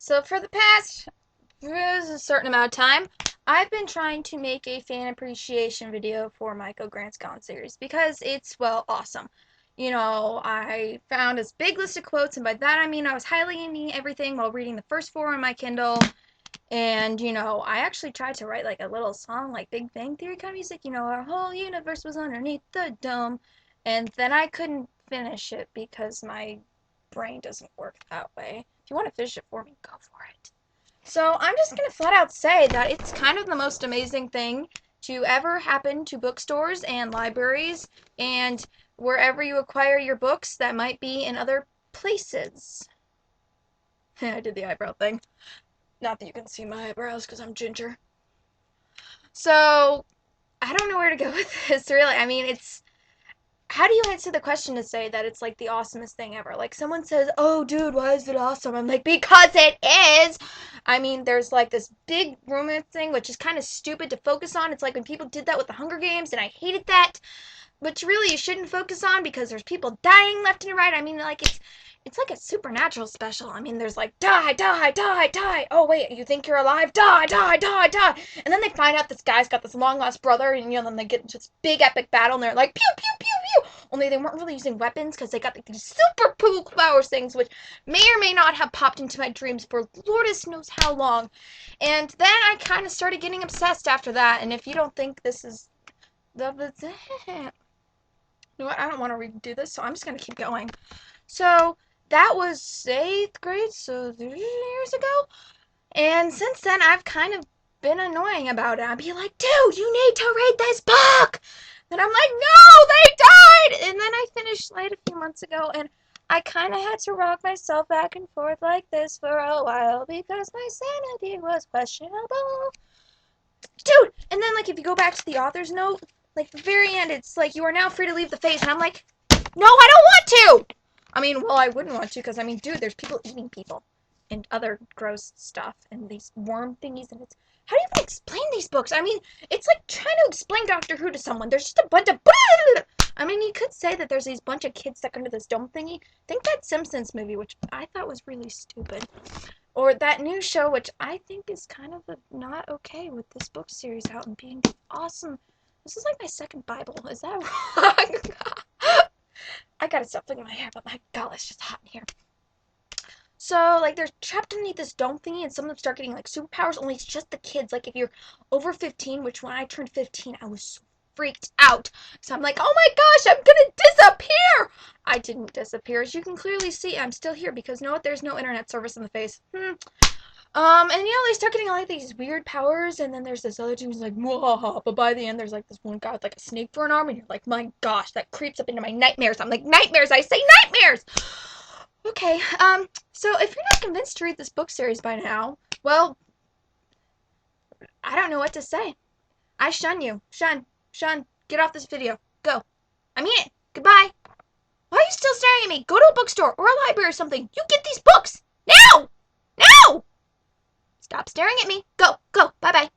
So for the past a certain amount of time, I've been trying to make a fan appreciation video for my Go Grants Gone series because it's, well, awesome. I found this big list of quotes, and by that I mean I was highlighting everything while reading the first four on my Kindle. And, I actually tried to write like a little song, like Big Bang Theory kind of music, our whole universe was underneath the dome. And then I couldn't finish it because my brain doesn't work that way. If you want to finish it for me, go for it. So I'm just going to flat out say that it's kind of the most amazing thing to ever happen to bookstores and libraries and wherever you acquire your books that might be in other places. I did the eyebrow thing. Not that you can see my eyebrows because I'm ginger. So, I don't know where to go with this, really. I mean, how do you answer the question to say that it's like the awesomest thing ever? Like, someone says, oh, dude, why is it awesome? I'm like, because it is! I mean, there's like this big romance thing, which is kind of stupid to focus on. It's like when people did that with the Hunger Games, and I hated that. Which really you shouldn't focus on because there's people dying left and right. I mean, like, it's like a supernatural special. I mean, there's like, die, die, die, die. Oh, wait, you think you're alive? Die, die, die, die. And then they find out this guy's got this long-lost brother, and, then they get into this big epic battle, and they're like, pew, pew, pew, pew. Only they weren't really using weapons because they got like these super cool powers things, which may or may not have popped into my dreams for Lordess knows how long. And then I kind of started getting obsessed after that, and if you don't think this is you know what? I don't want to redo this, so I'm just going to keep going. So, that was 8th grade, so 3 years ago. And since then, I've kind of been annoying about it. I'd be like, dude, you need to read this book! And I'm like, no, they died! And then I finished Light a few months ago, and I kind of had to rock myself back and forth like this for a while because my sanity was questionable. Dude! And then, like, if you go back to the author's note, like, the very end, it's like, you are now free to leave the phase. And I'm like, no, I don't want to! I mean, well, I wouldn't want to, because, I mean, dude, there's people eating people. And other gross stuff. And these worm thingies. And it's, how do you even explain these books? I mean, it's like trying to explain Doctor Who to someone. There's just a bunch of... I mean, you could say that there's these bunch of kids stuck under this dome thingy. Think that Simpsons movie, which I thought was really stupid. Or that new show, which I think is kind of not okay with this book series out and being awesome. This is like my second Bible. Is that wrong? I gotta stop flicking my hair, but my God, it's just hot in here. So, like, they're trapped underneath this dome thingy, and some of them start getting, like, superpowers, only it's just the kids. Like, if you're over 15, which when I turned 15, I was so freaked out. So I'm like, oh my gosh, I'm gonna disappear! I didn't disappear. As you can clearly see, I'm still here because, you know what, there's no internet service in the face. And they start getting all like these weird powers, and then there's this other dude who's like, mwahaha, but by the end, there's like this one guy with like a snake for an arm, and you're like, my gosh, that creeps up into my nightmares. I'm like, nightmares, I say nightmares! Okay, so if you're not convinced to read this book series by now, well, I don't know what to say. I shun you. Shun, get off this video. Go. I mean it. Goodbye. Why are you still staring at me? Go to a bookstore or a library or something. You get these books. Now! Now! Stop staring at me. Go. Bye-bye.